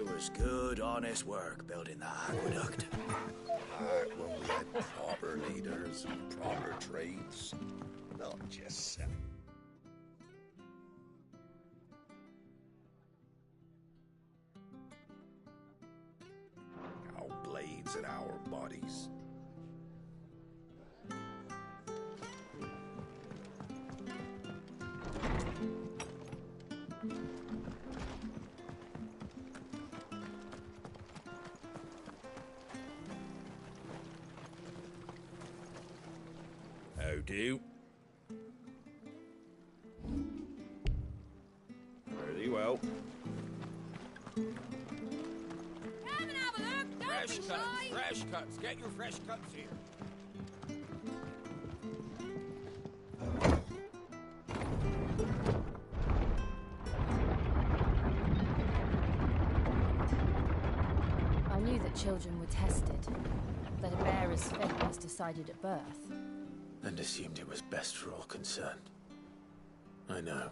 It was good, honest work building that aqueduct. When we had proper leaders and proper trades, not just selling. Our blades and our bodies. How do? Very well. Come and have a look. Don't be shy. Fresh cuts. Get your fresh cuts here. I knew that children were tested, that a bearer's fate was decided at birth. And assumed it was best for all concerned. I know.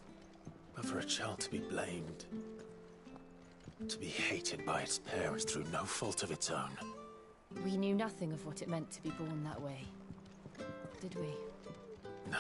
But for a child to be blamed, to be hated by its parents through no fault of its own. We knew nothing of what it meant to be born that way, did we? No.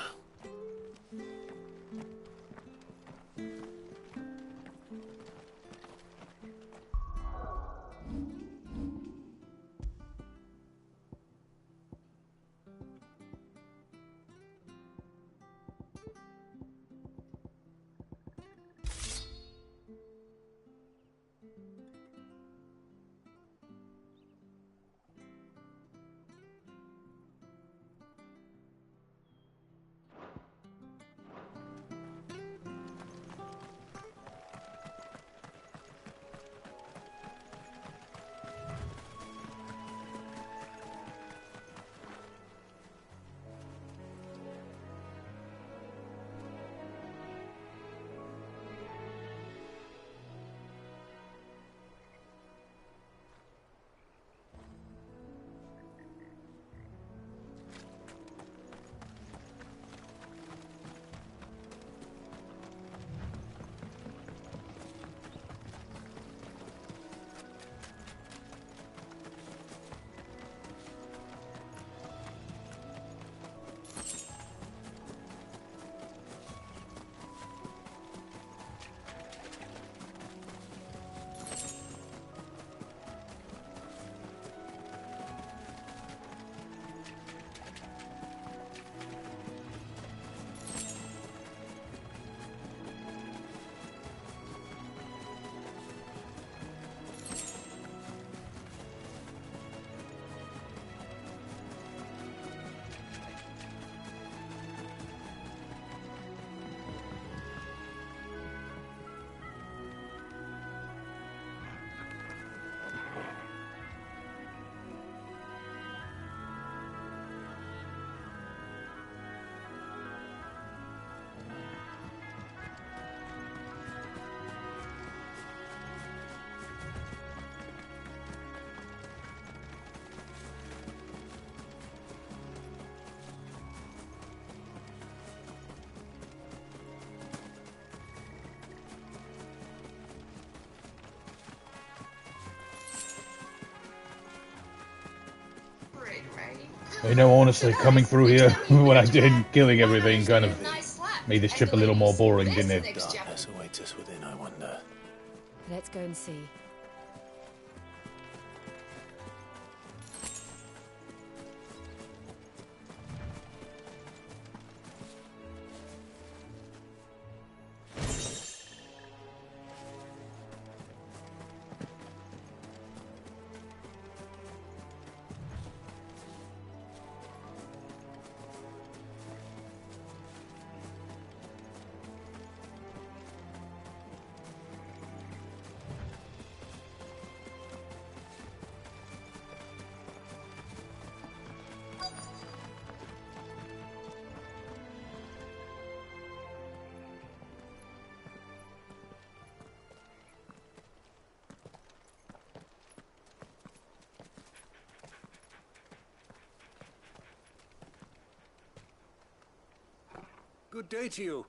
You know, honestly, coming through here when I did killing everything kind of made this trip a little more boring, didn't it? Darkness awaits us within, I wonder. Let's go and see. Good day to you.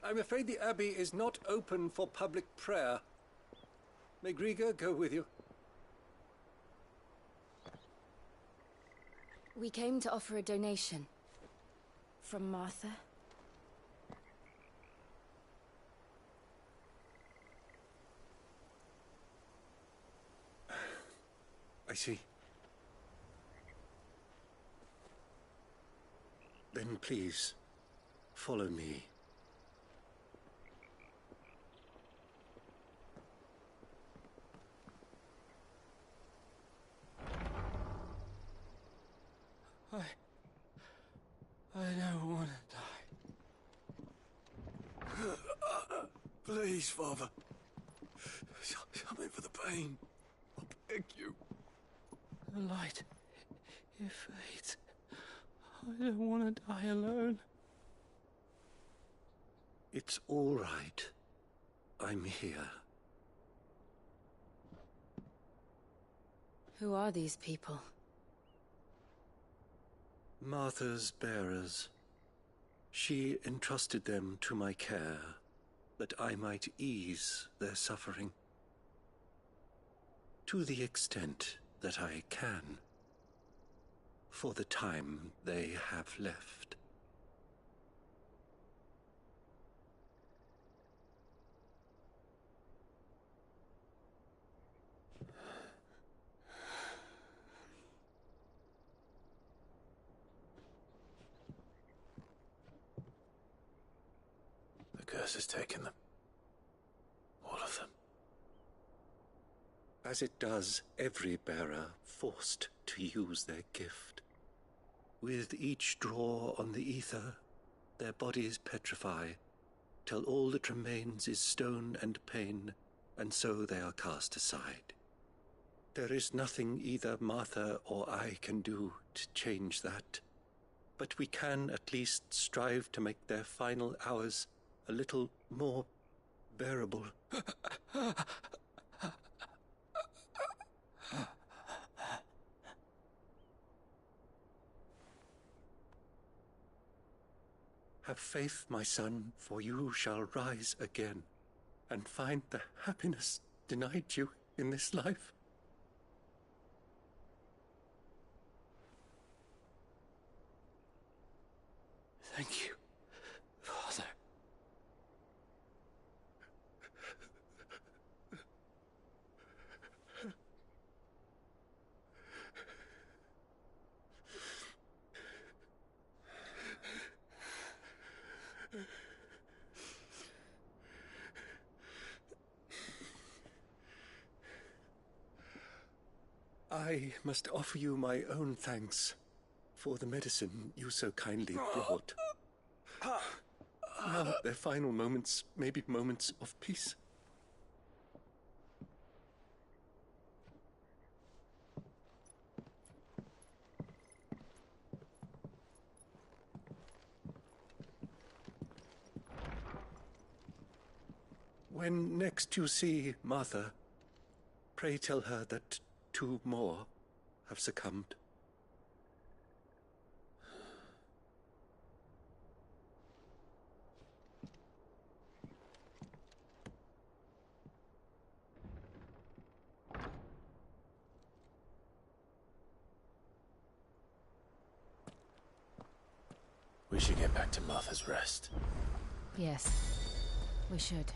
I'm afraid the Abbey is not open for public prayer. May Grieger go with you? We came to offer a donation. From Martha. I see. Then please, follow me. I don't want to die. Please, Father. Something for the pain. I beg you. The light, it fades. I don't want to die alone. It's all right. I'm here. Who are these people? Martha's bearers. She entrusted them to my care, that I might ease their suffering. To the extent that I can, for the time they have left. The curse has taken them. All of them. As it does every bearer forced to use their gift. With each draw on the ether, their bodies petrify, till all that remains is stone and pain, and so they are cast aside. There is nothing either Martha or I can do to change that, but we can at least strive to make their final hours a little more bearable. Have faith, my son, for you shall rise again, and find the happiness denied you in this life. Thank you, Father. I must offer you my own thanks for the medicine you so kindly brought. Now their final moments may be moments of peace. When next you see Martha, pray tell her that 2 more have succumbed. We should get back to Martha's Rest. Yes, we should.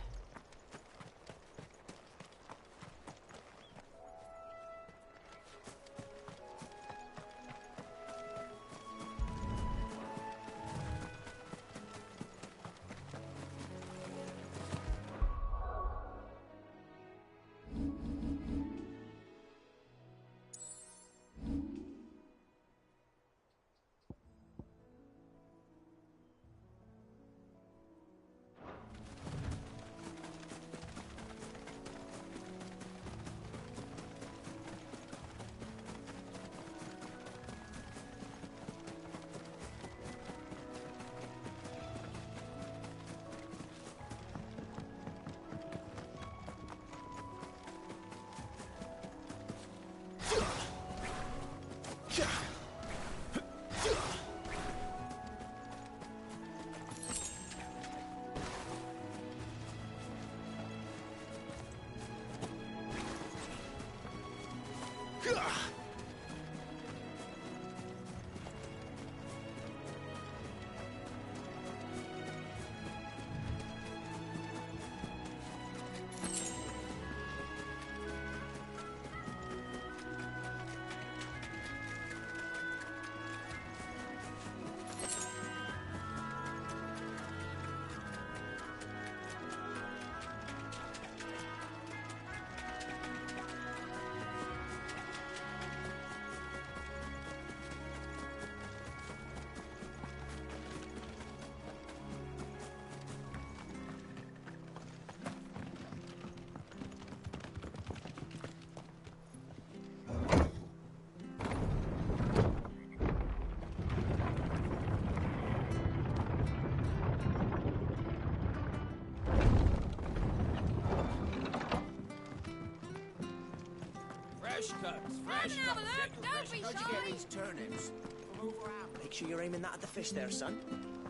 Fresh cuts, Come fresh and have a cuts. look. Get your Don't fresh be cuts. How'd you get shy. these turnips? From over Africa. Make sure you're aiming that at the fish there, son.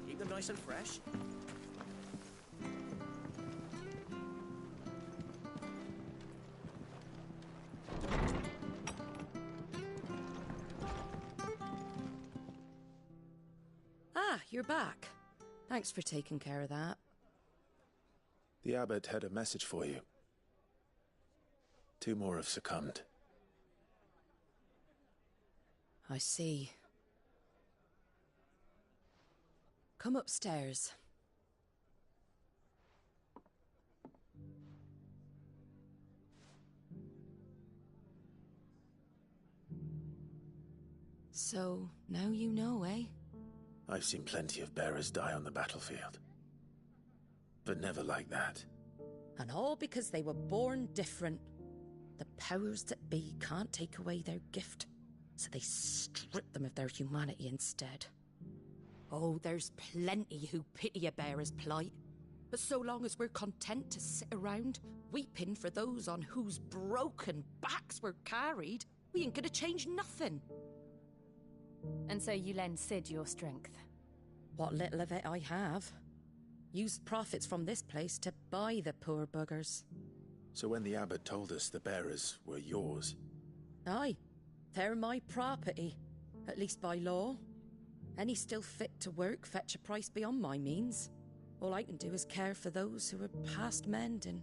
Keep them nice and fresh. Ah, you're back. Thanks for taking care of that. The abbot had a message for you. 2 more have succumbed. I see. Come upstairs. So, now you know, eh? I've seen plenty of bearers die on the battlefield. But never like that. And all because they were born different. The powers that be can't take away their gift, so they strip them of their humanity instead. Oh, there's plenty who pity a bearer's plight. But so long as we're content to sit around, weeping for those on whose broken backs we're carried, we ain't gonna change nothing. And so you lend Sid your strength. What little of it I have. Used profits from this place to buy the poor buggers. So when the abbot told us the bearers were yours... Aye, they're my property, at least by law. Any still fit to work fetch a price beyond my means. All I can do is care for those who are past mending.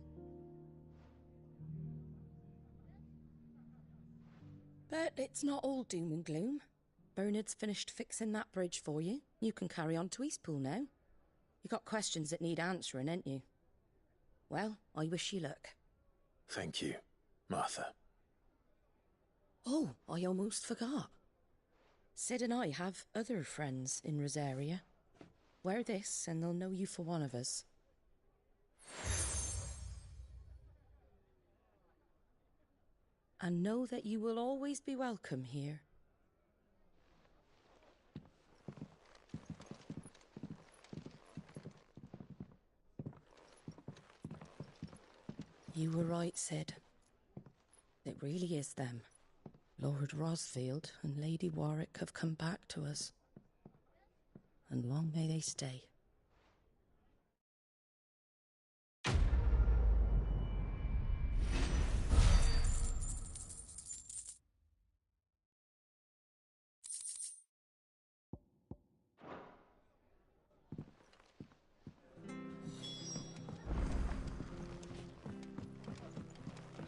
But it's not all doom and gloom. Bernard's finished fixing that bridge for you. You can carry on to Eastpool now. You got questions that need answering, ain't you? Well, I wish you luck. Thank you, Martha. Oh, I almost forgot. Sid and I have other friends in Rosaria. Wear this and they'll know you for one of us. And know that you will always be welcome here. You were right, Sid. It really is them. Lord Rosfield and Lady Warwick have come back to us. And long may they stay.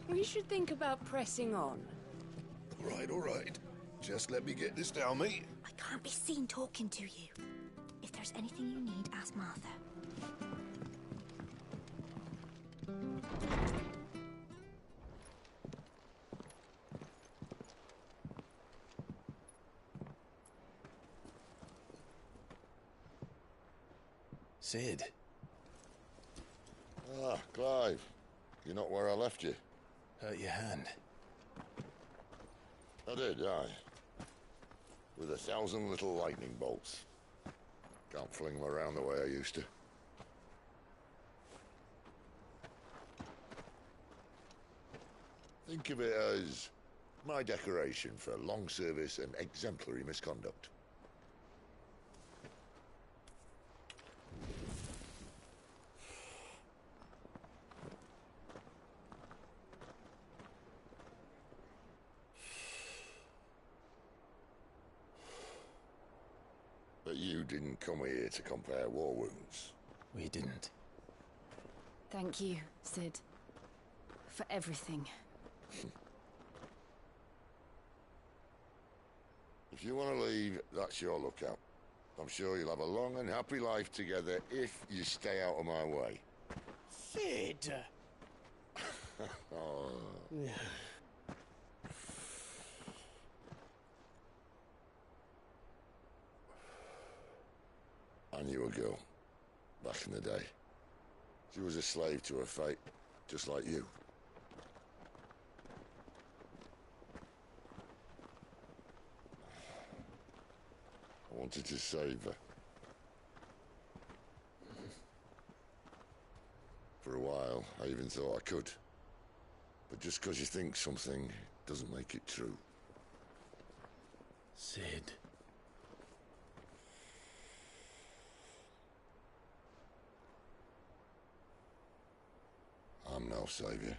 We should think about pressing on. All right. Just let me get this down, mate. I can't be seen talking to you. If there's anything you need, ask Martha. Sid. Ah, Clive. You're not where I left you. Hurt your hand. I did, aye. With 1,000 little lightning bolts. Can't fling them around the way I used to. Think of it as my decoration for long service and exemplary misconduct. But you didn't come here to compare war wounds. We didn't. Thank you, Sid. For everything. If you want to leave, that's your lookout. I'm sure you'll have a long and happy life together if you stay out of my way. Sid! Oh. I knew a girl, back in the day. She was a slave to her fate, just like you. I wanted to save her. For a while, I even thought I could. But just because you think something doesn't make it true. Sid. I'm no saviour.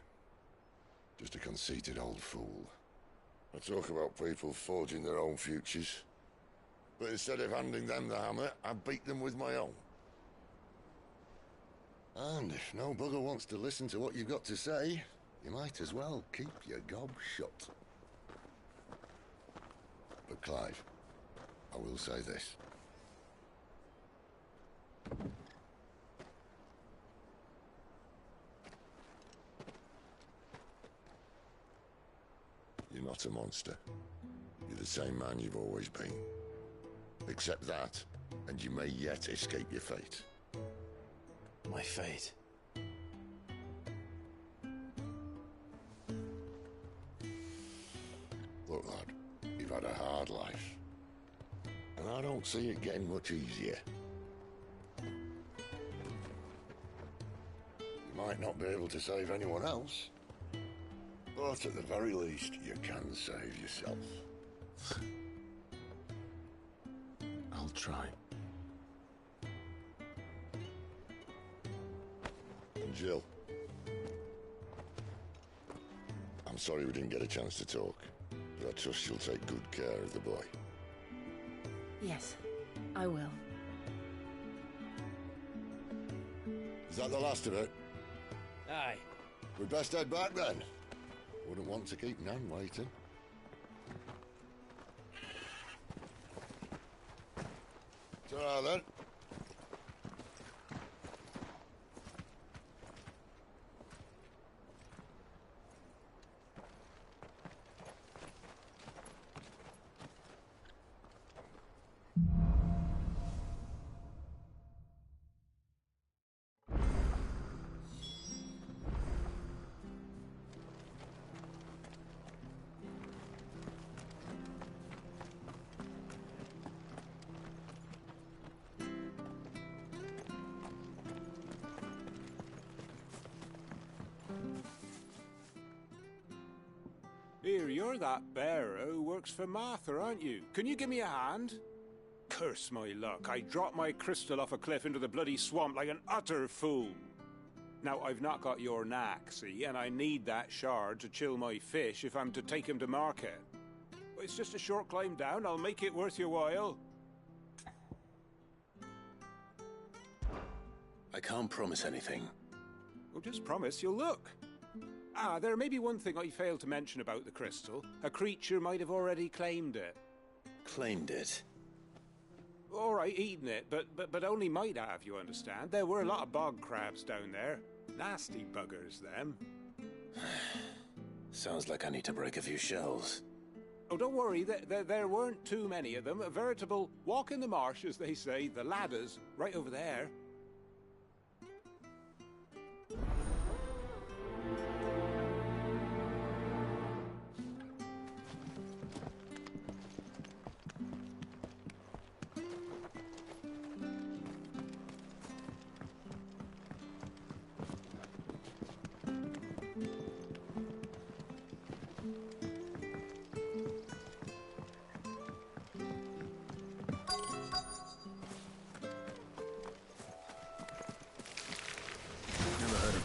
Just a conceited old fool. I talk about people forging their own futures. But instead of handing them the hammer, I beat them with my own. And if no bugger wants to listen to what you've got to say, you might as well keep your gob shut. But Clive, I will say this. You're not a monster. You're the same man you've always been. Accept that, and you may yet escape your fate. My fate? Look, lad, you've had a hard life. And I don't see it getting much easier. You might not be able to save anyone else, but at the very least, you can save yourself. I'll try. And Jill, I'm sorry we didn't get a chance to talk, but I trust you'll take good care of the boy. Yes, I will. Is that the last of it? Aye. We'd best head back then. Wouldn't want to keep Nan waiting. Ta-ra then. Here, you're that bearer who works for Martha, aren't you? Can you give me a hand? Curse my luck, I dropped my crystal off a cliff into the bloody swamp like an utter fool. Now, I've not got your knack, see, and I need that shard to chill my fish if I'm to take him to market. But it's just a short climb down, I'll make it worth your while. I can't promise anything. Well, just promise you'll look. Ah, there may be one thing I failed to mention about the crystal. A creature might have already claimed it. Claimed it? All right, eaten it, but only might have, you understand. There were a lot of bog crabs down there. Nasty buggers, them. Sounds like I need to break a few shells. Oh, don't worry, there weren't too many of them. A veritable walk in the marsh, as they say, the ladders, right over there.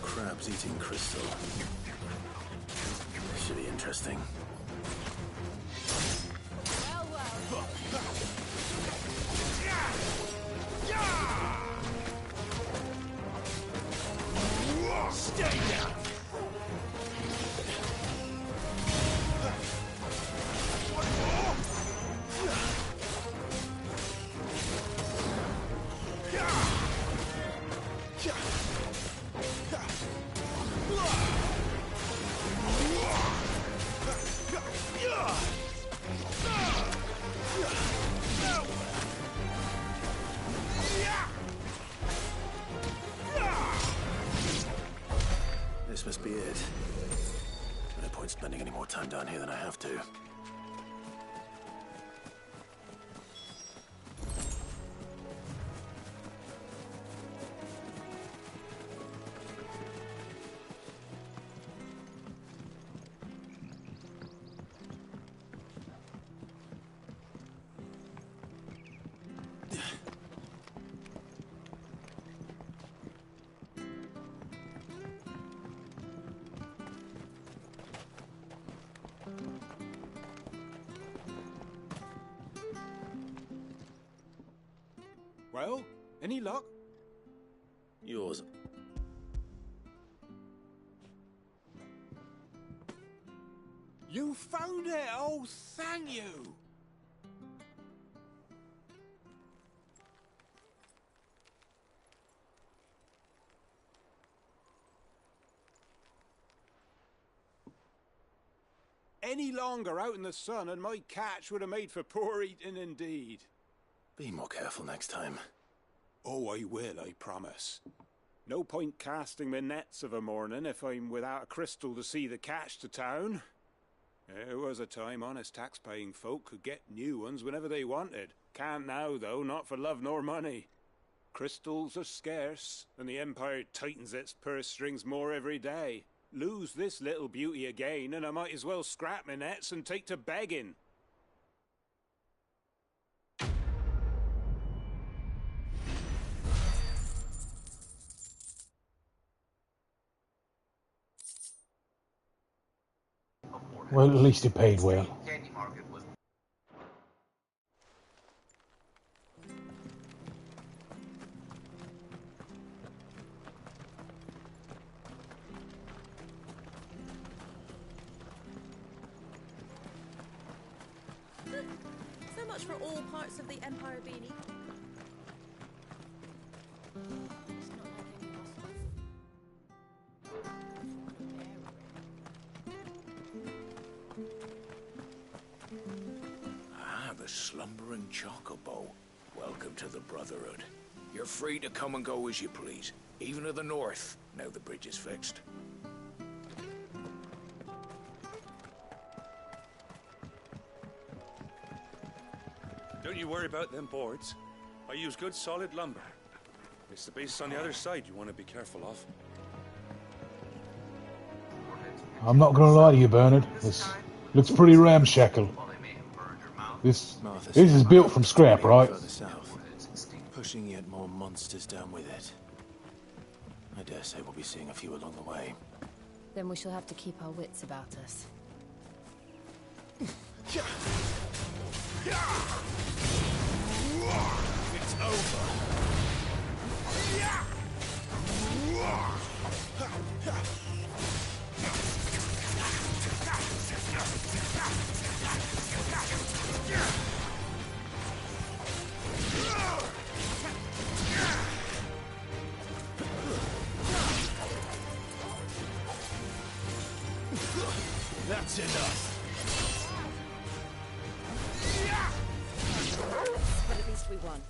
Crabs eating crystal. Should be interesting. Well, well. Stay down! This must be it. No point spending any more time down here than I have to. Well, any luck? Yours. You found it! Oh, thank you! Any longer out in the sun and my catch would have made for poor eating indeed. Be more careful next time. Oh, I will, I promise. No point casting my nets of a morning if I'm without a crystal to see the catch to town. There was a time honest tax-paying folk could get new ones whenever they wanted. Can't now, though, not for love nor money. Crystals are scarce, and the Empire tightens its purse strings more every day. Lose this little beauty again, and I might as well scrap my nets and take to begging. Well, at least it paid well. So much for all parts of the Empire being equal. The slumbering chocobo. Welcome to the Brotherhood. You're free to come and go as you please, even to the north, now the bridge is fixed. Don't you worry about them boards. I use good solid lumber. It's the base on the other side you want to be careful of. I'm not going to lie to you, Bernard. This looks pretty ramshackle. This is built from scrap, right? Further south, pushing yet more monsters down with it. I dare say we'll be seeing a few along the way. Then we shall have to keep our wits about us. It's over. That's enough. But at least we won.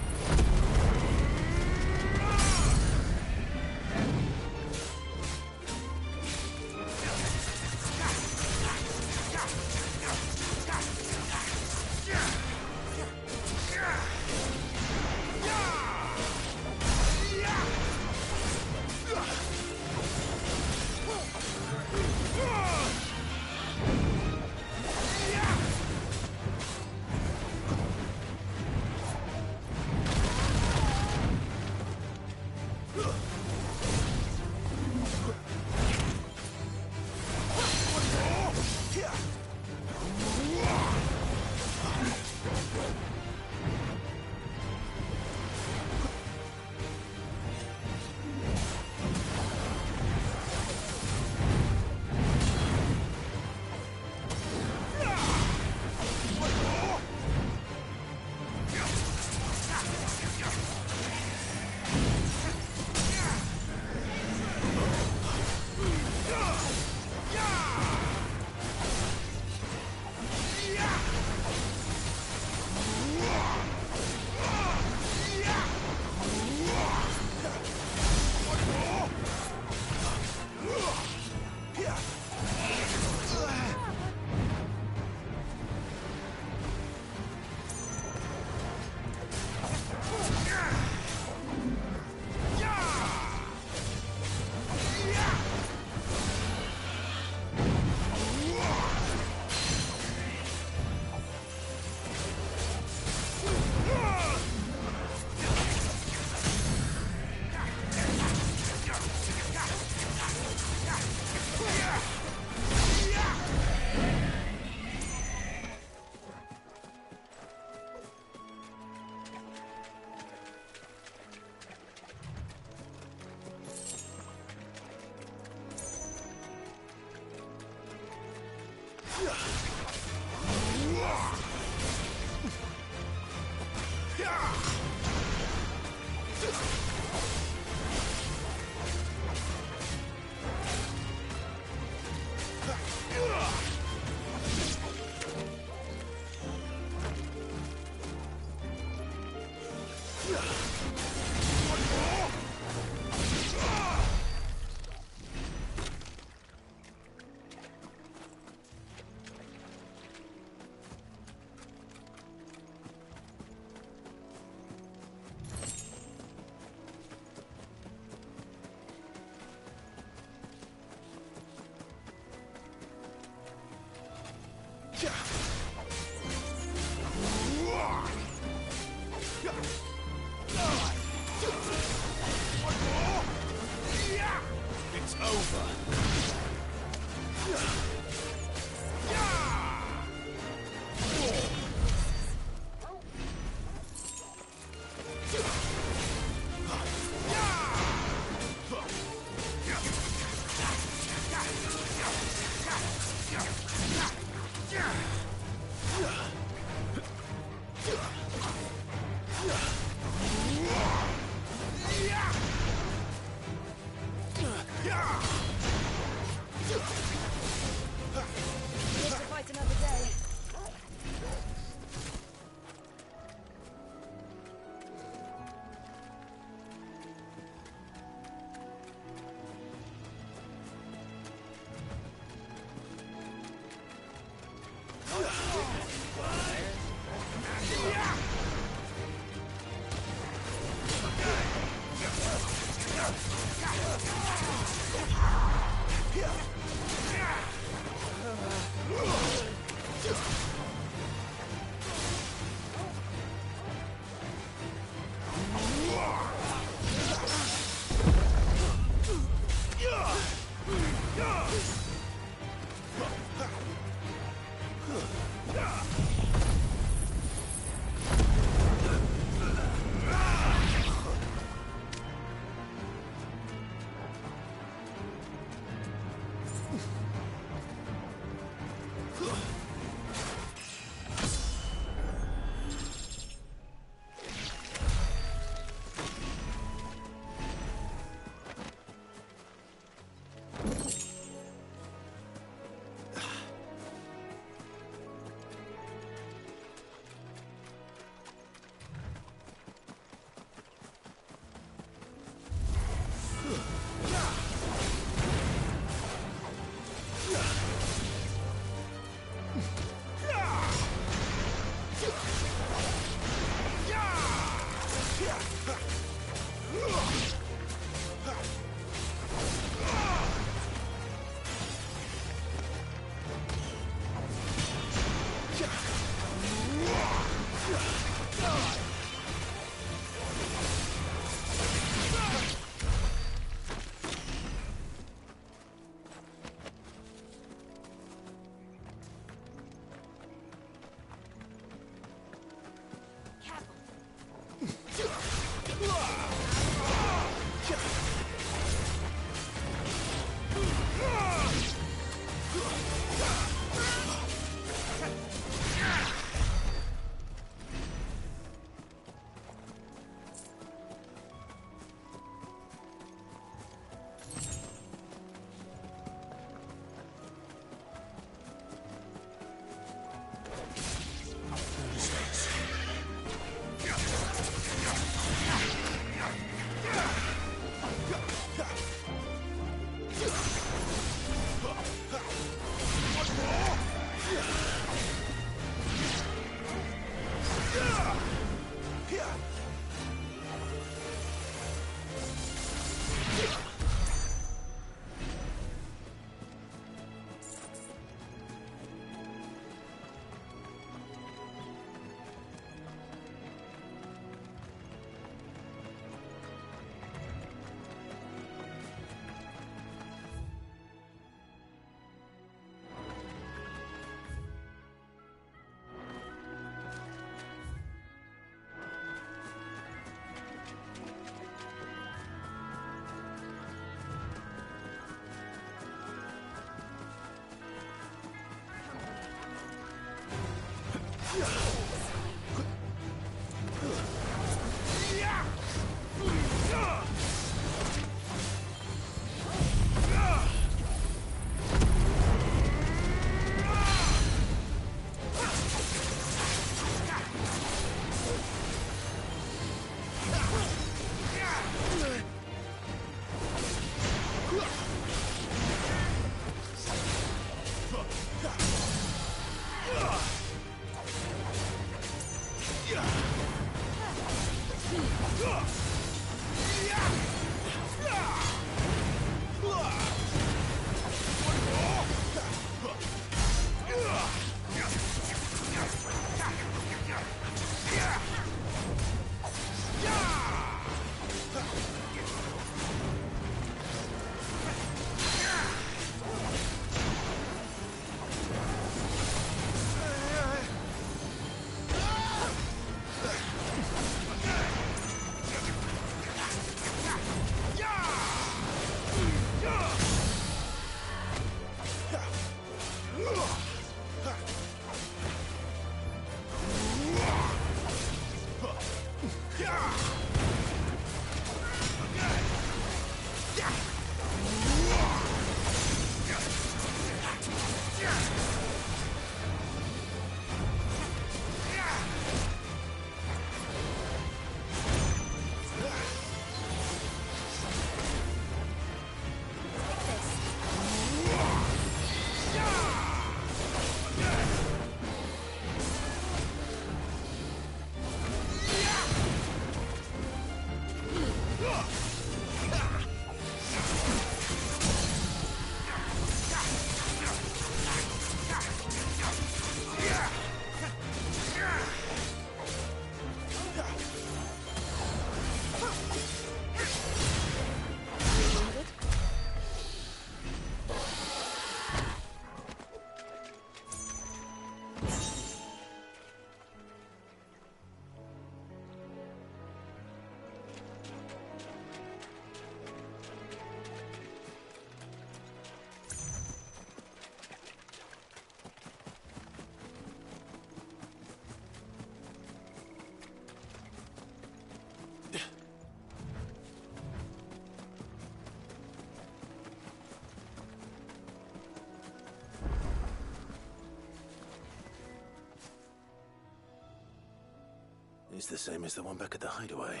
It's the same as the one back at the hideaway.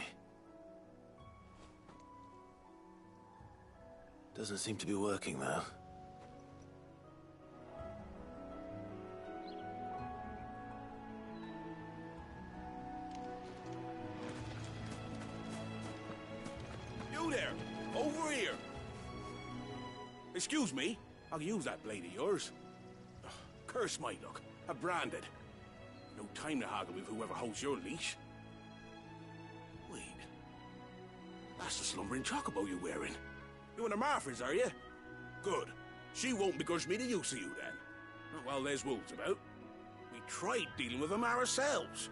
Doesn't seem to be working, though. You there! Over here! Excuse me, I'll use that blade of yours. Ugh, curse my luck. I'm branded. No time to haggle with whoever holds your leash. Wait. That's the slumbering chocobo you're wearing. You and the Marfors, are you? Good. She won't begrudge me the use of you, then. Not while there's wolves about. We tried dealing with them ourselves.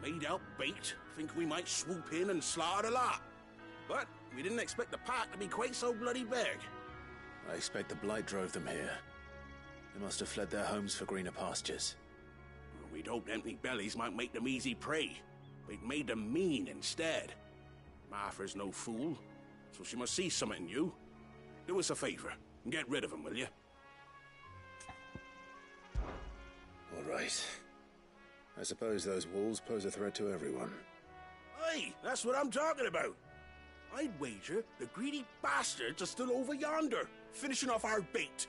Made out bait, think we might swoop in and slaughter the lot. But we didn't expect the pack to be quite so bloody big. I expect the blight drove them here. They must have fled their homes for greener pastures. We'd hoped empty bellies might make them easy prey. We'd made them mean instead. Martha's no fool, so she must see something in you. Do us a favor and get rid of them, will you? All right. I suppose those wolves pose a threat to everyone. Hey, that's what I'm talking about. I'd wager the greedy bastards are still over yonder, finishing off our bait.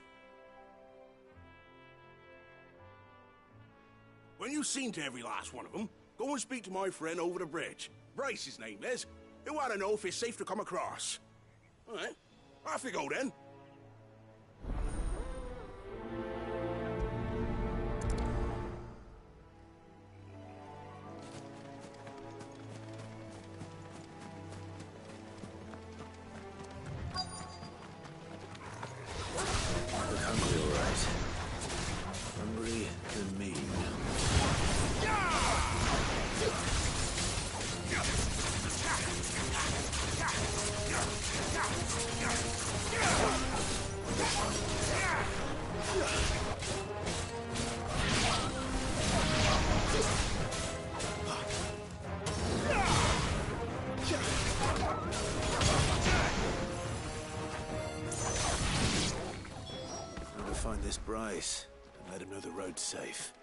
When you've seen to every last one of them, go and speak to my friend over the bridge. Bryce, his name is. He'll want to know if it's safe to come across. All right, off you go then. Look hungry, all right. Hungry and mean. Time to find this Bryce and let him know the road's safe.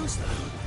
Too slow.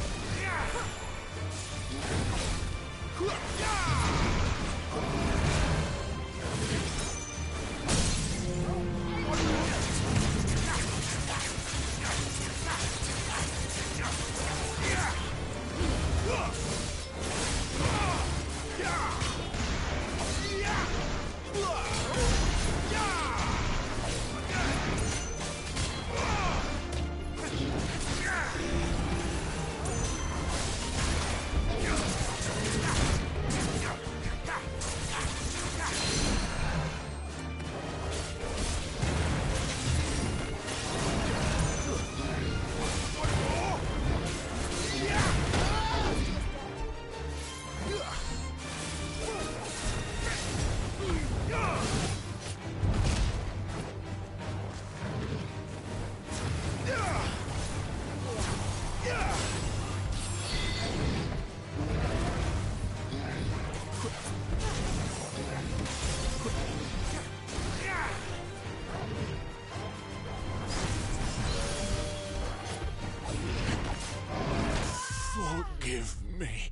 Forgive me.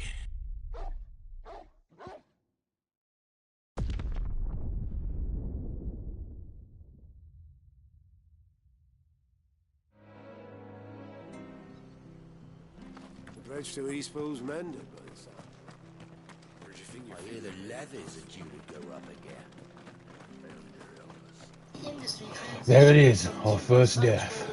The bridge to Eastpool's mended by the sound. Where'd you think I hear the levies are due to go up again. There it is, our first death.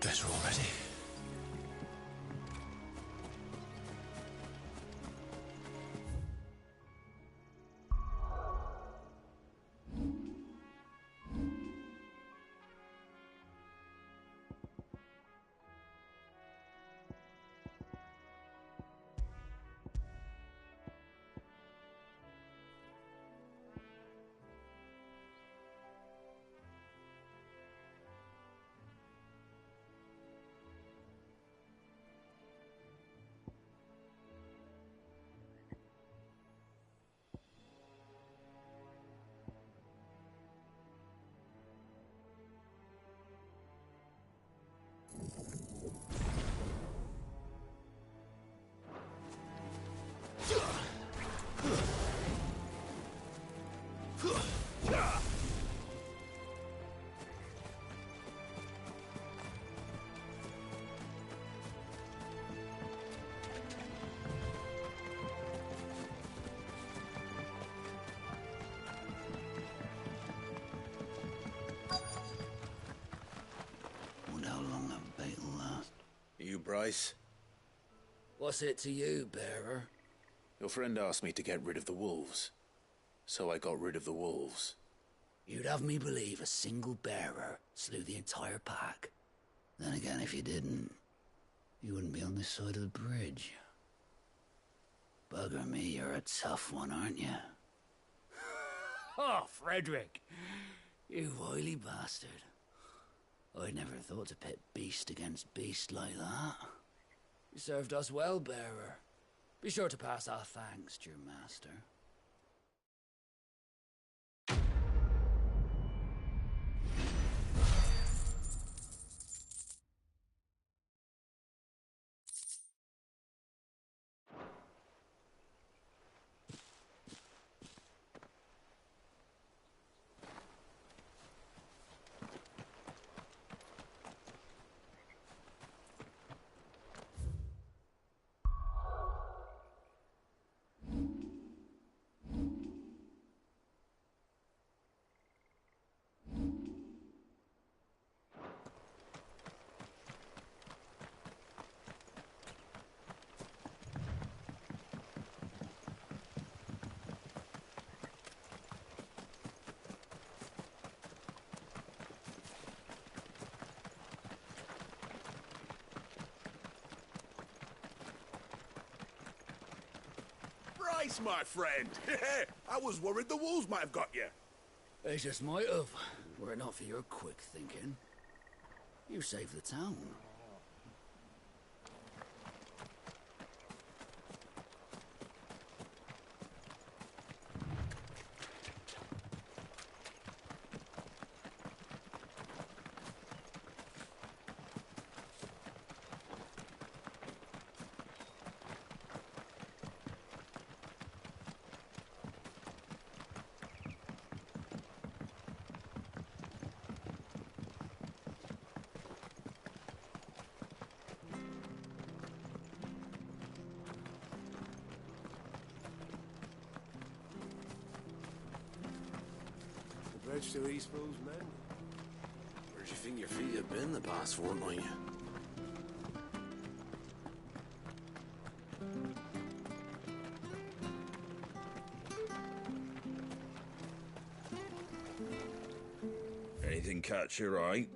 Better already. Bryce? What's it to you, bearer? Your friend asked me to get rid of the wolves, so I got rid of the wolves. You'd have me believe a single bearer slew the entire pack. Then again, if you didn't, you wouldn't be on this side of the bridge. Bugger me, you're a tough one, aren't you? Oh, Frederick! You wily bastard. I'd never thought to pit beast against beast like that. You served us well, bearer. Be sure to pass our thanks to your master. Bryce, my friend! I was worried the wolves might have got you. They just might have, were it not for your quick thinking. You saved the town. Bridge to Eastpool's men. Where'd you think your feet have been the past fortnight? Anything catch your eye?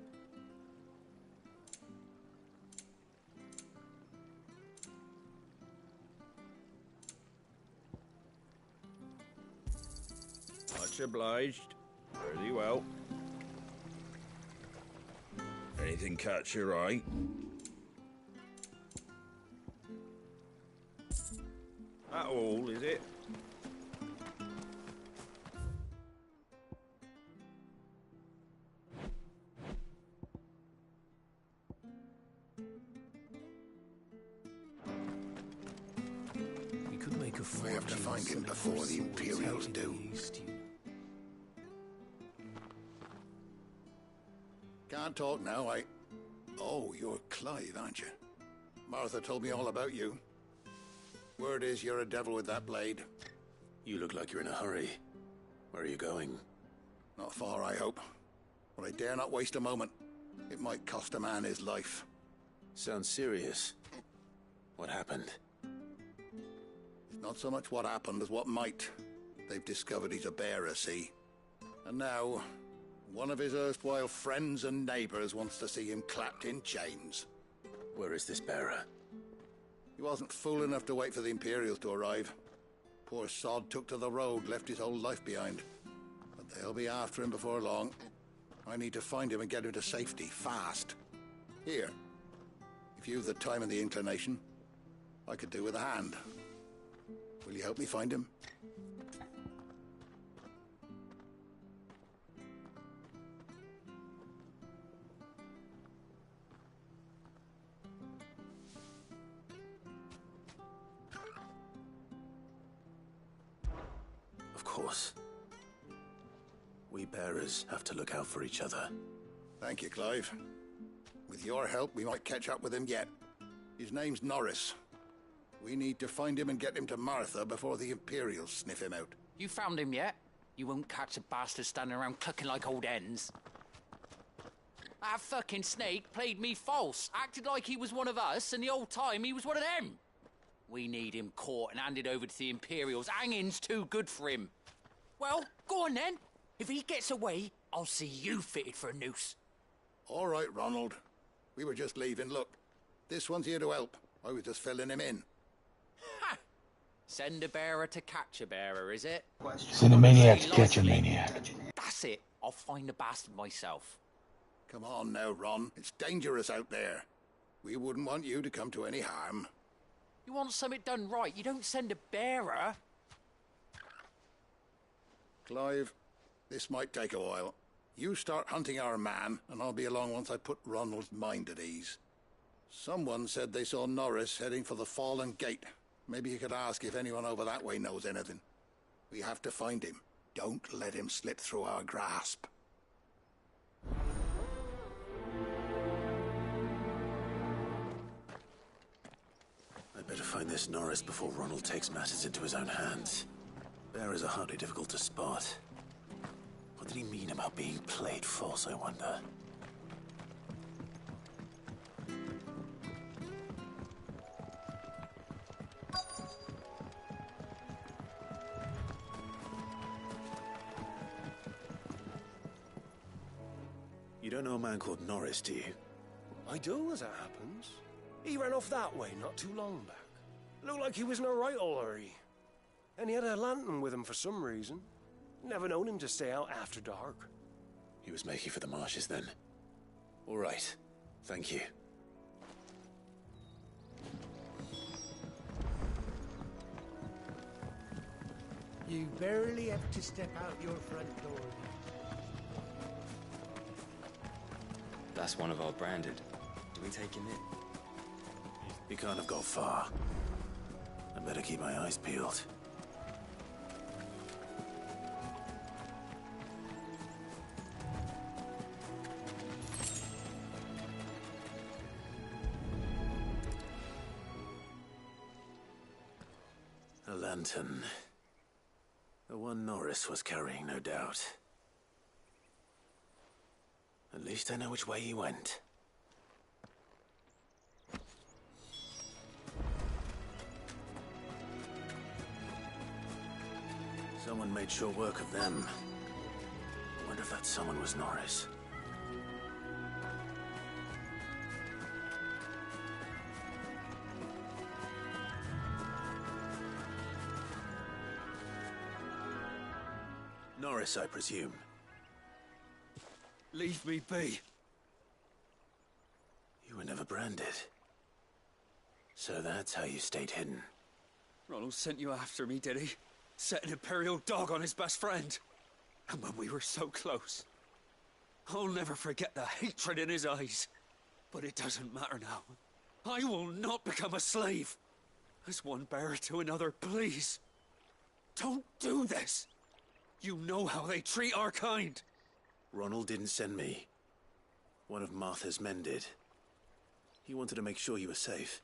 Much obliged. Very well. Anything catch your eye? That all, is it? You could make a fortune. We have to find him before the Imperials do. Can't talk now, Oh, you're Clive, aren't you? Martha told me all about you. Word is you're a devil with that blade. You look like you're in a hurry. Where are you going? Not far, I hope. But I dare not waste a moment. It might cost a man his life. Sounds serious. What happened? It's not so much what happened as what might. They've discovered he's a bearer, see? And now, one of his erstwhile friends and neighbors wants to see him clapped in chains. Where is this bearer? He wasn't fool enough to wait for the Imperials to arrive. Poor sod took to the road, left his whole life behind. But they'll be after him before long. I need to find him and get him to safety, fast. Here, if you've the time and the inclination, I could do with a hand. Will you help me find him? Of course. We bearers have to look out for each other. Thank you, Clive. With your help, we might catch up with him yet. His name's Norris. We need to find him and get him to Martha before the Imperials sniff him out. You found him yet? You won't catch a bastard standing around clucking like old hens. That fucking snake played me false, acted like he was one of us, and the whole time he was one of them. We need him caught and handed over to the Imperials. Hanging's too good for him. Well, go on then. If he gets away, I'll see you fitted for a noose. All right, Ronald. We were just leaving. Look, this one's here to help. I was just filling him in. Ha! Send a bearer to catch a bearer, is it? Send a maniac to catch a maniac. That's it. I'll find the bastard myself. Come on now, Ron. It's dangerous out there. We wouldn't want you to come to any harm. You want something done right, you don't send a bearer. Clive, this might take a while. You start hunting our man, and I'll be along once I put Ronald's mind at ease. Someone said they saw Norris heading for the Fallen Gate. Maybe you could ask if anyone over that way knows anything. We have to find him. Don't let him slip through our grasp. I'd better find this Norris before Ronald takes matters into his own hands. Bearers are hardly difficult to spot. What did he mean about being played false, I wonder? You don't know a man called Norris, do you? I do, as it happens. He ran off that way not too long back. Looked like he was in a right old hurry. And he had a lantern with him for some reason. Never known him to stay out after dark. He was making for the marshes then. All right. Thank you. You barely have to step out your front door. That's one of our branded. Do we take him in? He can't have got far. I better keep my eyes peeled. A lantern. The one Norris was carrying, no doubt. At least I know which way he went. Someone made sure work of them. I wonder if that someone was Norris. Norris, I presume. Leave me be. You were never branded. So that's how you stayed hidden. Ronald sent you after me, did he? Set an Imperial dog on his best friend. And when we were so close. I'll never forget the hatred in his eyes. But it doesn't matter now. I will not become a slave. As one bearer to another, please. Don't do this. You know how they treat our kind. Ronald didn't send me. One of Martha's men did. He wanted to make sure you were safe.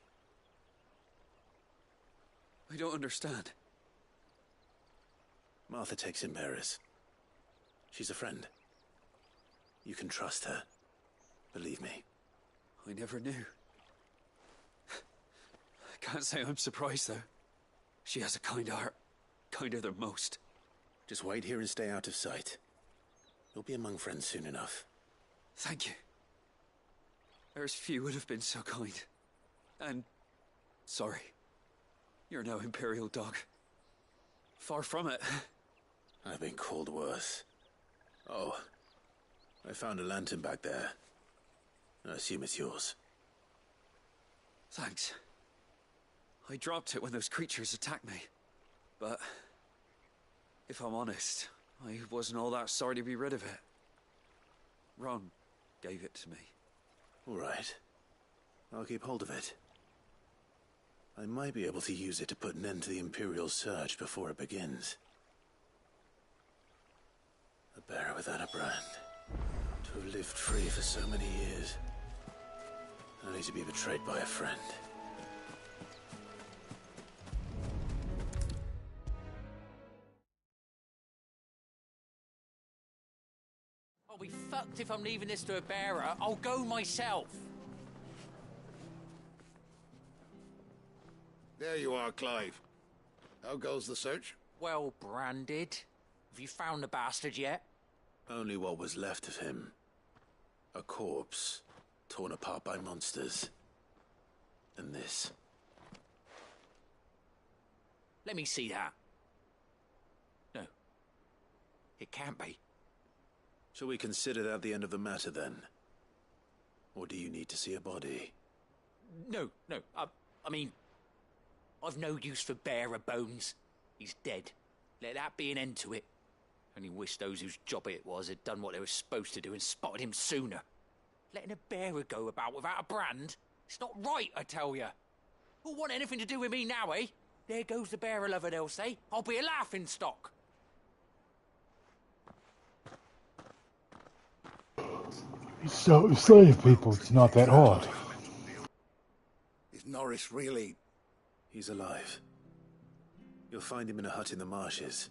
I don't understand. Martha takes in bearers. She's a friend. You can trust her. Believe me. I never knew. Can't say I'm surprised, though. She has a kind heart. Kinder than most. Just wait here and stay out of sight. You'll be among friends soon enough. Thank you. There's few would have been so kind. And... sorry. You're no Imperial dog. Far from it. I've been called worse. Oh. I found a lantern back there. I assume it's yours. Thanks. I dropped it when those creatures attacked me. But... if I'm honest, I wasn't all that sorry to be rid of it. Ron gave it to me. All right. I'll keep hold of it. I might be able to use it to put an end to the Imperial surge before it begins. A bearer without a brand. To have lived free for so many years. Only to be betrayed by a friend. I'll be fucked if I'm leaving this to a bearer. I'll go myself. There you are, Clive. How goes the search? Well branded. Have you found the bastard yet? Only what was left of him. A corpse, torn apart by monsters. And this. Let me see that. No. It can't be. Shall we consider that the end of the matter, then? Or do you need to see a body? No. I mean... I've no use for bearer bones. He's dead. Let that be an end to it. Only wish those whose job it was had done what they were supposed to do and spotted him sooner. Letting a bearer go about without a brand? It's not right, I tell you. Who'll want anything to do with me now, eh? There goes the bearer lover, they'll say. I'll be a laughingstock. So to slave people, it's not that hard. Is Norris really... He's alive. You'll find him in a hut in the marshes.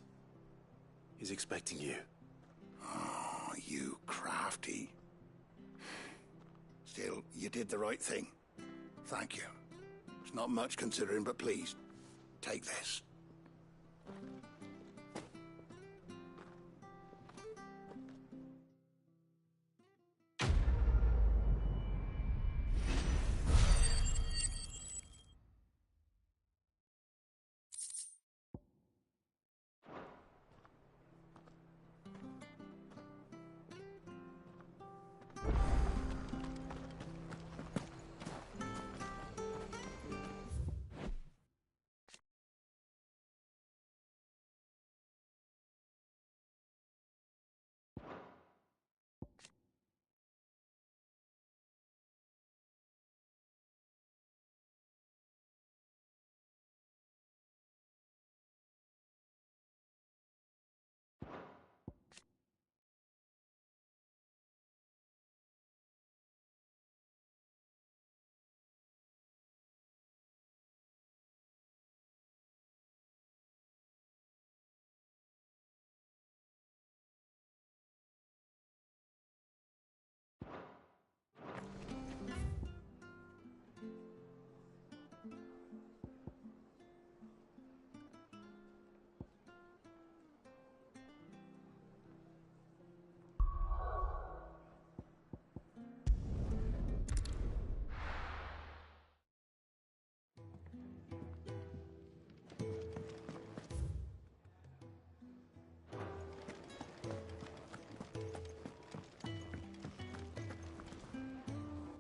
He's expecting you. Oh, you crafty. Still, you did the right thing. Thank you. It's not much considering, but please, take this.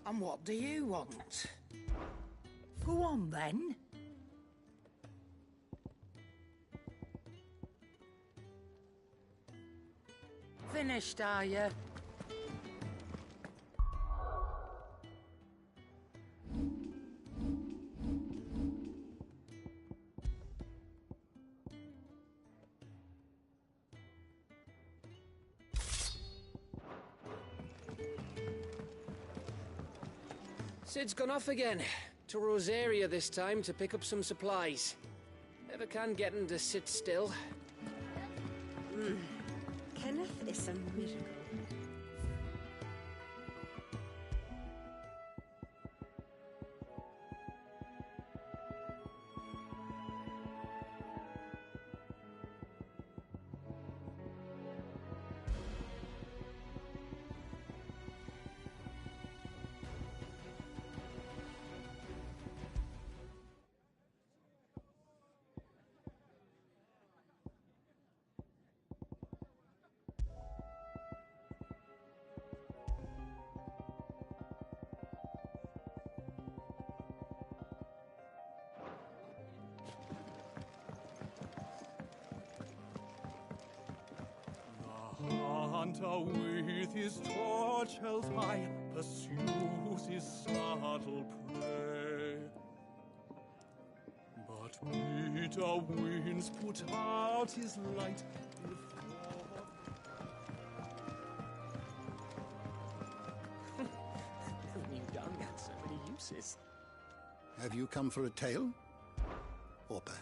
And what do you want? Go on, then. Finished, are you? Sid's gone off again. To Rosaria this time to pick up some supplies. Never can get him to sit still. Kenneth is a miracle. hunter with his torch held high pursues his startled prey. But bitter winds put out his light before. Haven't you done that? So many uses. Have you come for a tale? Orpa.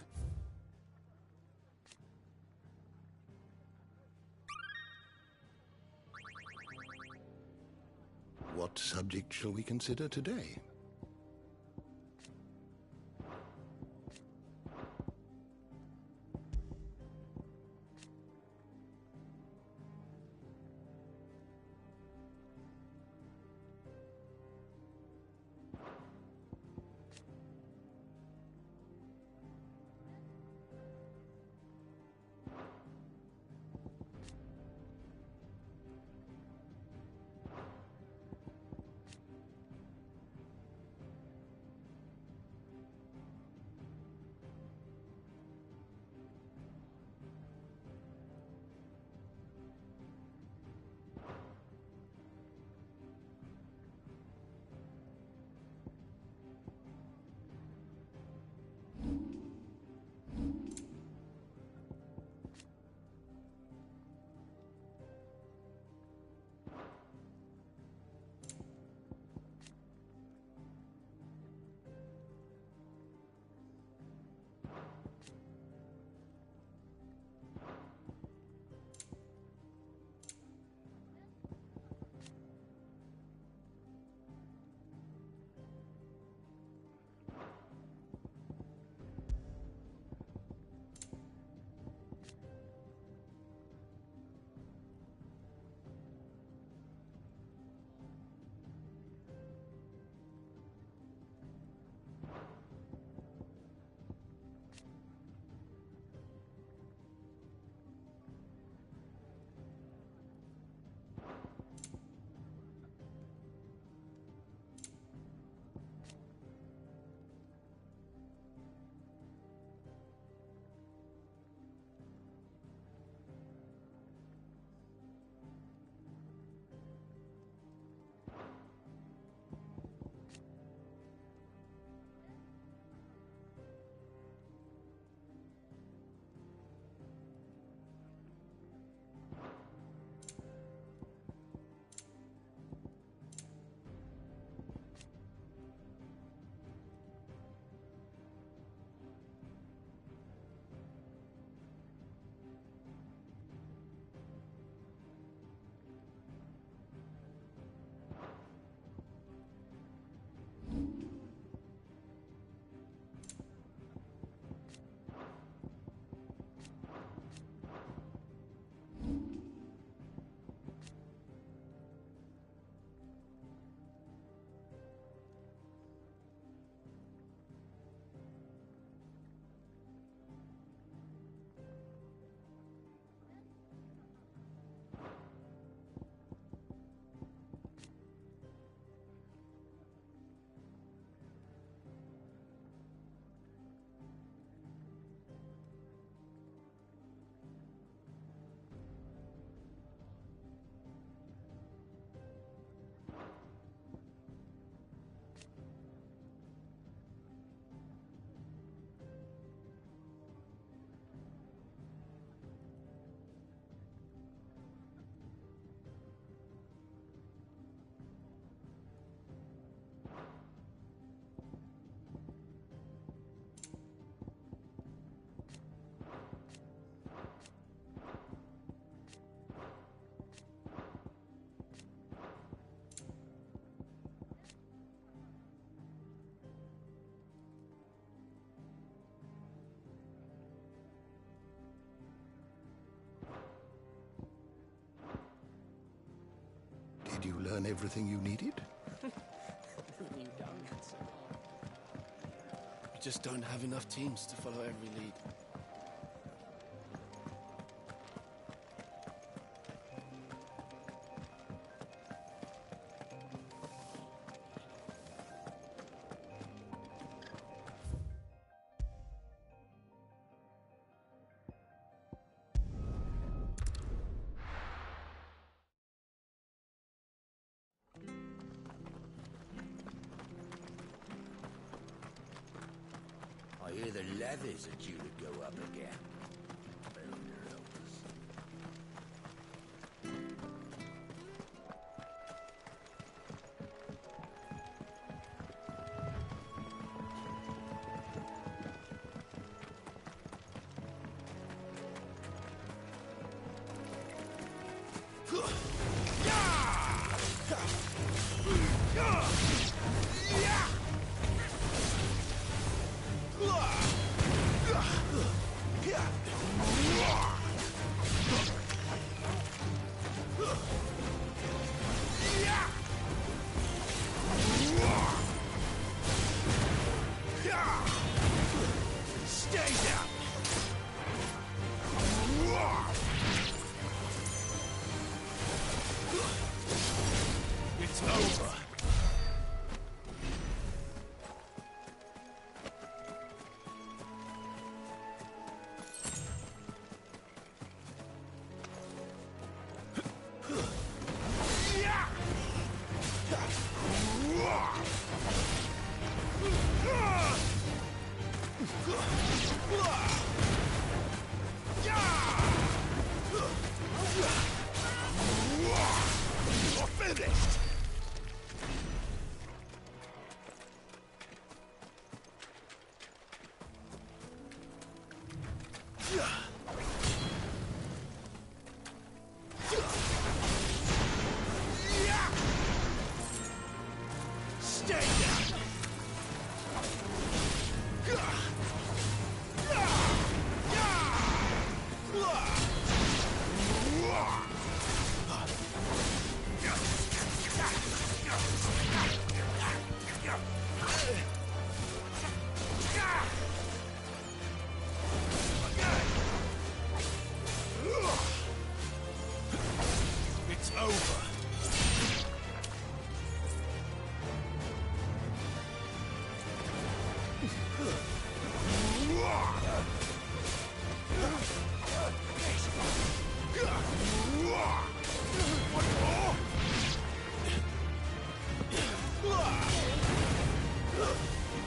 What subject shall we consider today? Did you learn everything you needed? Haven't you done that so far? We just don't have enough teams to follow every lead. hear the levies are due to go up again.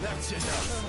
That's enough.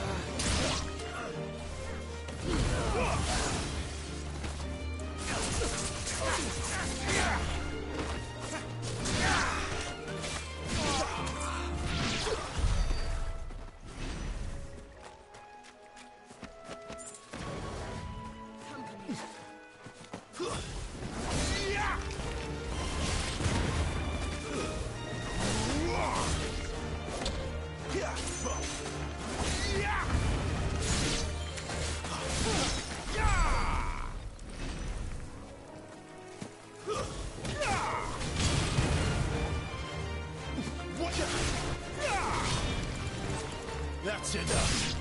That's enough.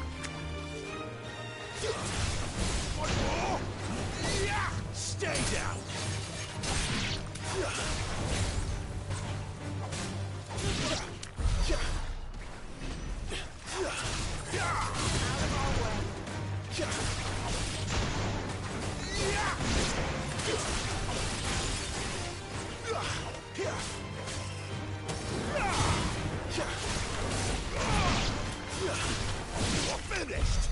One more. Stay down. Finished.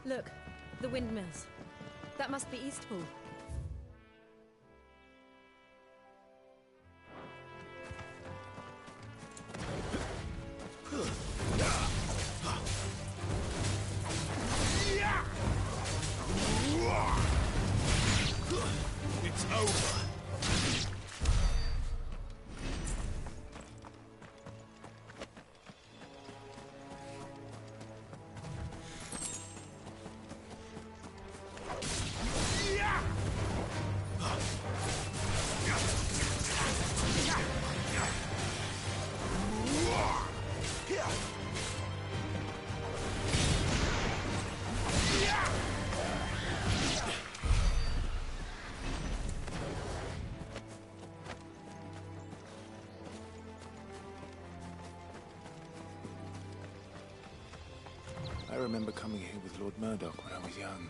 Look, the windmills. That must be Eastpool. It's over. I remember coming here with Lord Murdoch when I was young.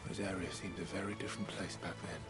This area seemed a very different place back then.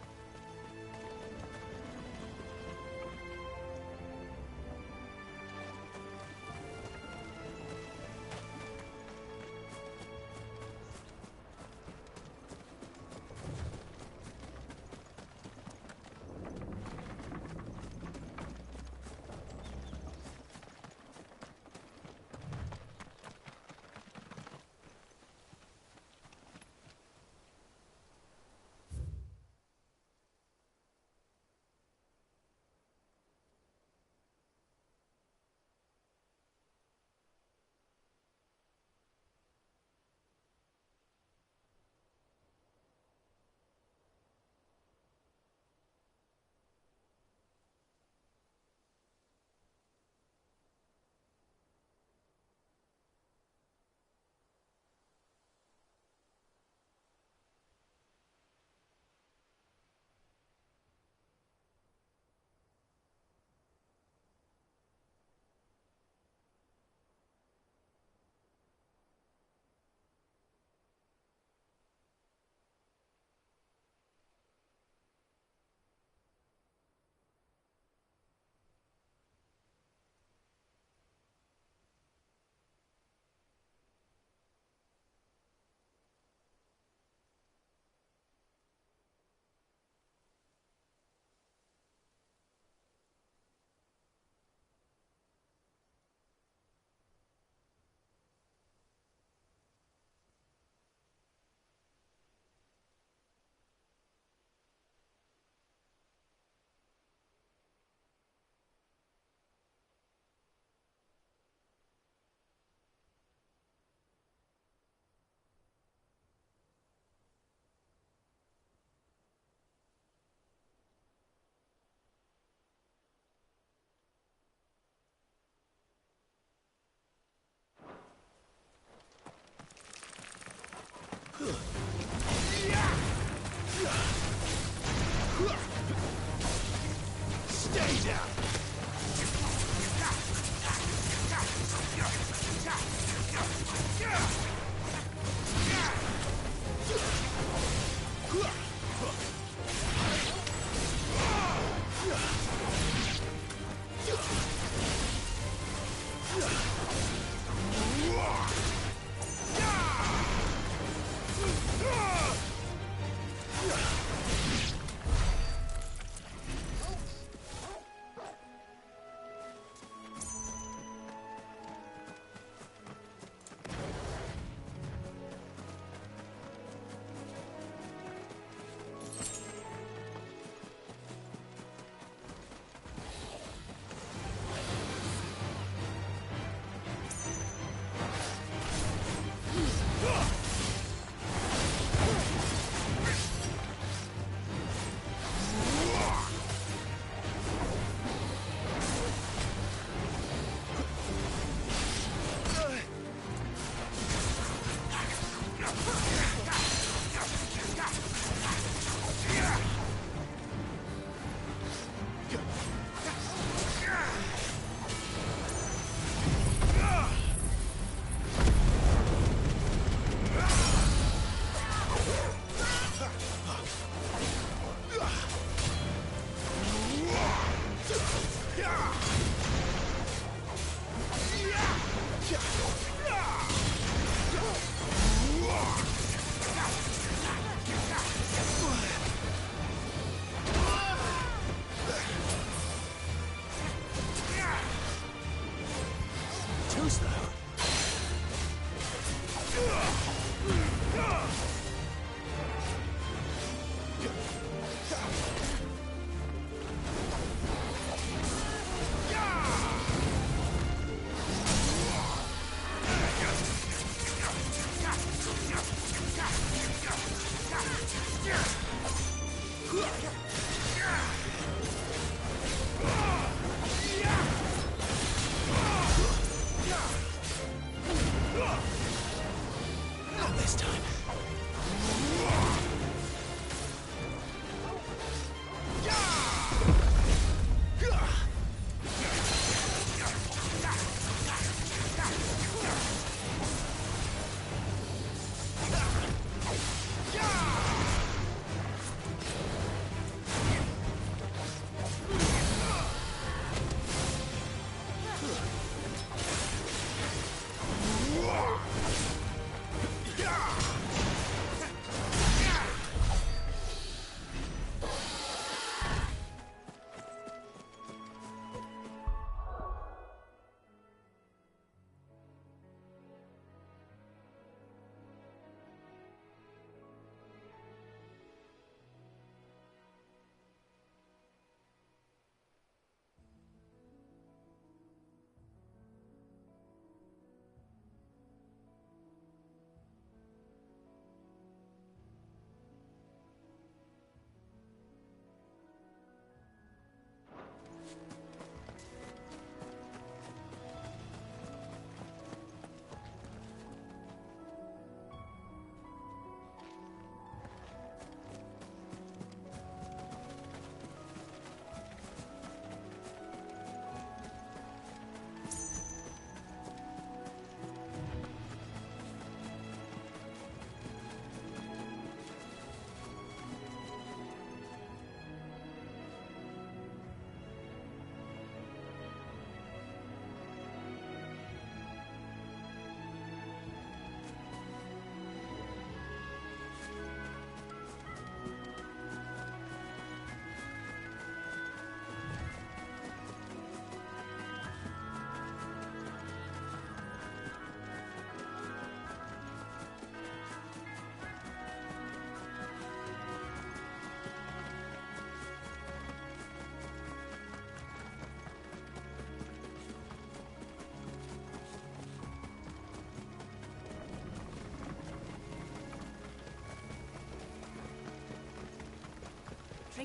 Stay down!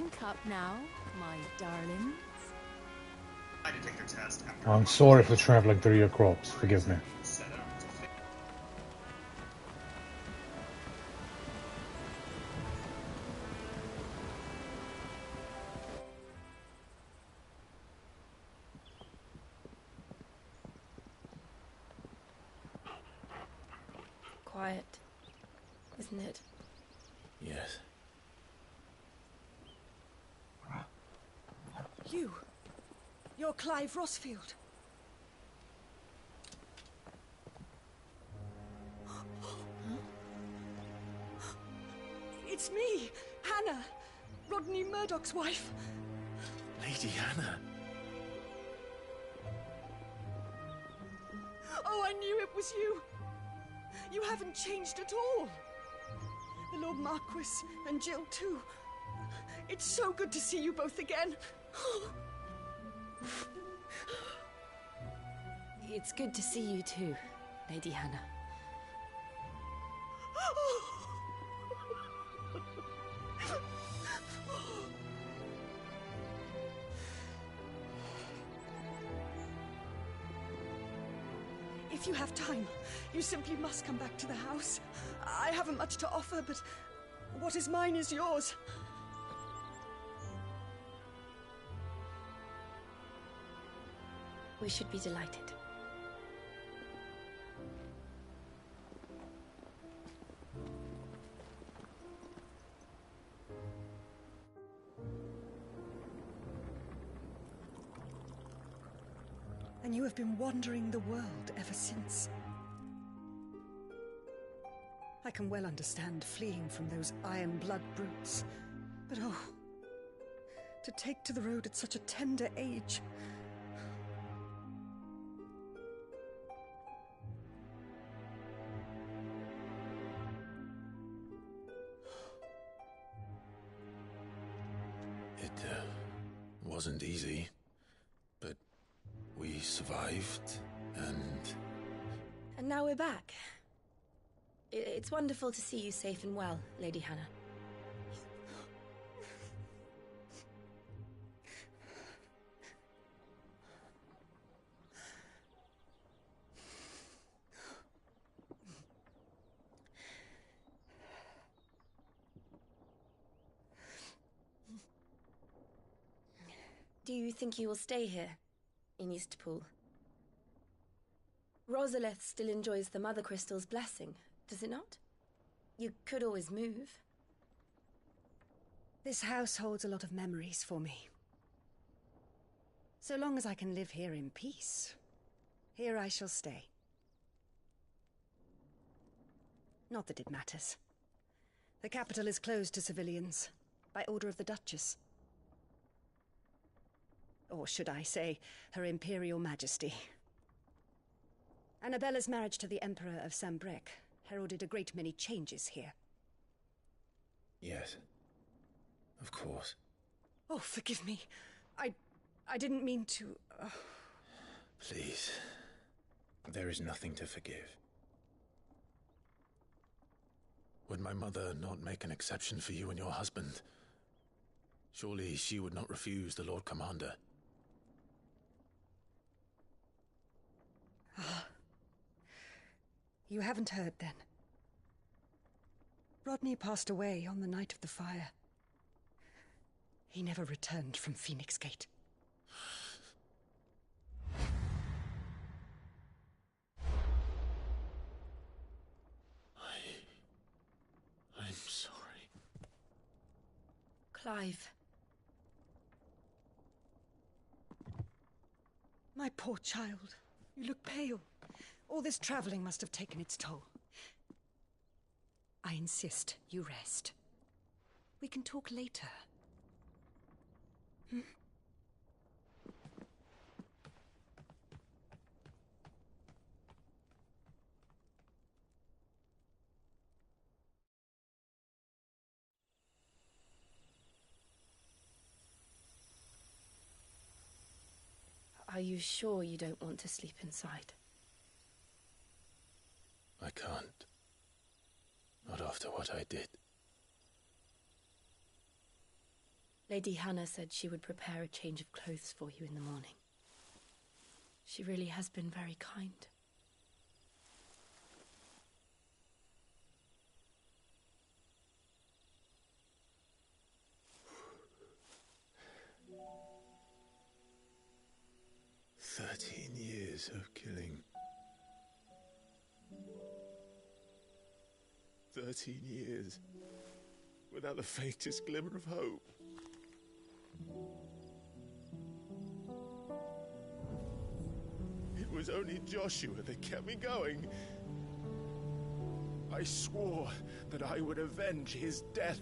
drink up now, my darlings. I had to take the test after I'm sorry for travelling through your crops. Forgive me. set up to fit. Quiet, isn't it? Yes. You're Clive Rossfield. It's me, Hannah, Rodney Murdoch's wife. Lady Hannah. Oh, I knew it was you. You haven't changed at all. The Lord Marquis and Jill too. It's so good to see you both again. It's good to see you too, Lady Hannah. If you have time, you simply must come back to the house. I haven't much to offer, but what is mine is yours. We should be delighted. And you have been wandering the world ever since. I can well understand fleeing from those iron blood brutes. But oh, to take to the road at such a tender age. It wasn't easy, but we survived, and... And now we're back. It's wonderful to see you safe and well, Lady Hannah. Do you think you will stay here, in Eastpool? Rosalith still enjoys the Mother Crystal's blessing, does it not? You could always move. This house holds a lot of memories for me. So long as I can live here in peace, here I shall stay. Not that it matters. The capital is closed to civilians, by order of the Duchess. Or should I say, Her Imperial Majesty. Annabella's marriage to the Emperor of Sambrec heralded a great many changes here. Yes. Of course. Oh, forgive me. I didn't mean to... Please. There is nothing to forgive. Would my mother not make an exception for you and your husband? Surely she would not refuse the Lord Commander. You haven't heard, then. Rodney passed away on the night of the fire. He never returned from Phoenix Gate. I'm sorry. Clive. My poor child. You look pale. All this traveling must have taken its toll. I insist you rest. We can talk later. Hmm? Are you sure you don't want to sleep inside? I can't. Not after what I did. Lady Hannah said she would prepare a change of clothes for you in the morning. She really has been very kind. Years of killing. 13 years without the faintest glimmer of hope. It was only Joshua that kept me going. I swore that I would avenge his death.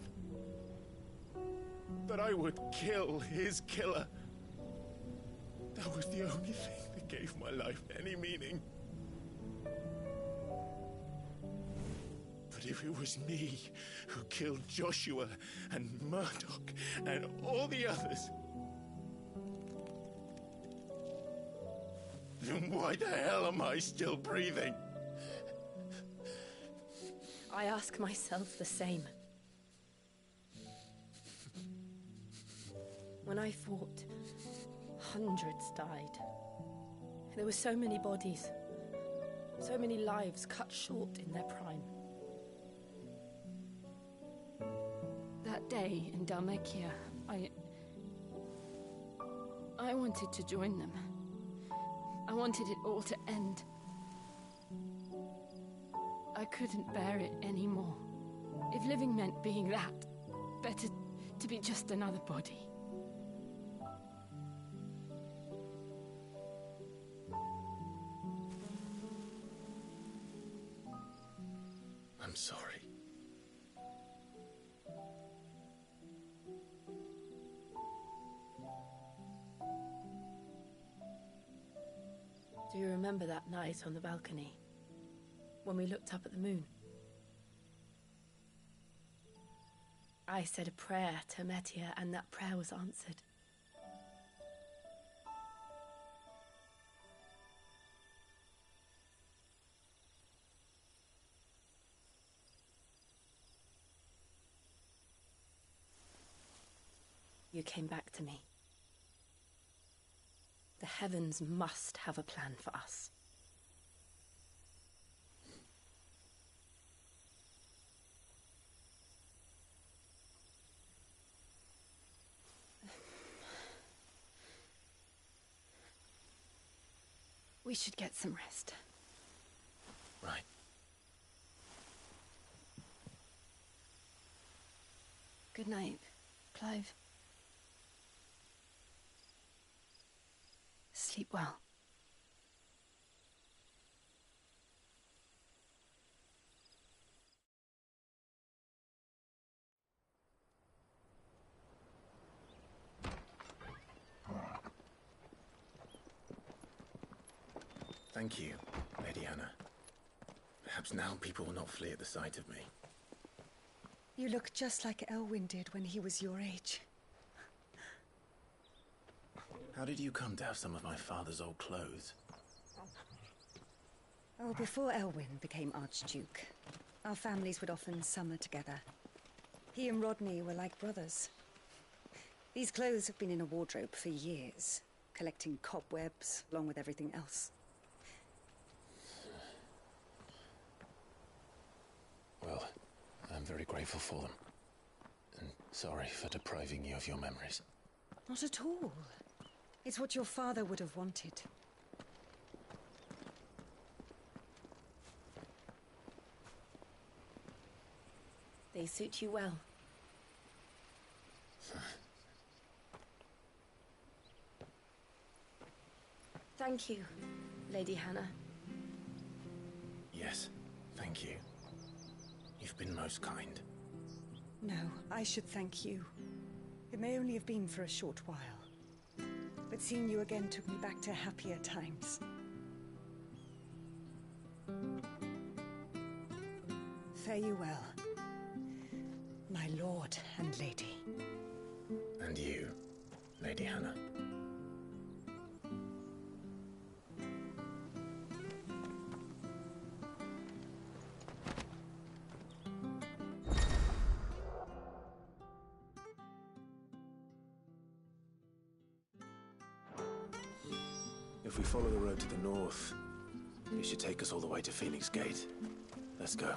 That I would kill his killer. That was the only thing that gave my life any meaning. But if it was me who killed Joshua and Murdoch and all the others, then why the hell am I still breathing? I ask myself the same. When I fought, hundreds died. There were so many bodies, so many lives cut short in their prime. That day in Dalmekia, I wanted to join them. I wanted it all to end. I couldn't bear it anymore. If living meant being that, better to be just another body. I'm sorry. Do you remember that night on the balcony, when we looked up at the moon? I said a prayer to Metia, and that prayer was answered. You came back to me. The heavens must have a plan for us. We should get some rest. Right. Good night, Clive. Sleep well. Thank you, Lady Hannah. Perhaps now people will not flee at the sight of me. You look just like Elwyn did when he was your age. How did you come to have some of my father's old clothes? Oh, before Elwyn became Archduke, our families would often summer together. He and Rodney were like brothers. These clothes have been in a wardrobe for years, collecting cobwebs along with everything else. Well, I'm very grateful for them. And sorry for depriving you of your memories. Not at all. It's what your father would have wanted. They suit you well. Thank you, Lady Hannah. Yes, thank you. You've been most kind. No, I should thank you. It may only have been for a short while, but seeing you again took me back to happier times. Fare you well, my lord and lady. And you, Lady Hannah. If we follow the road to the north, it should take us all the way to Phoenix Gate. Let's go.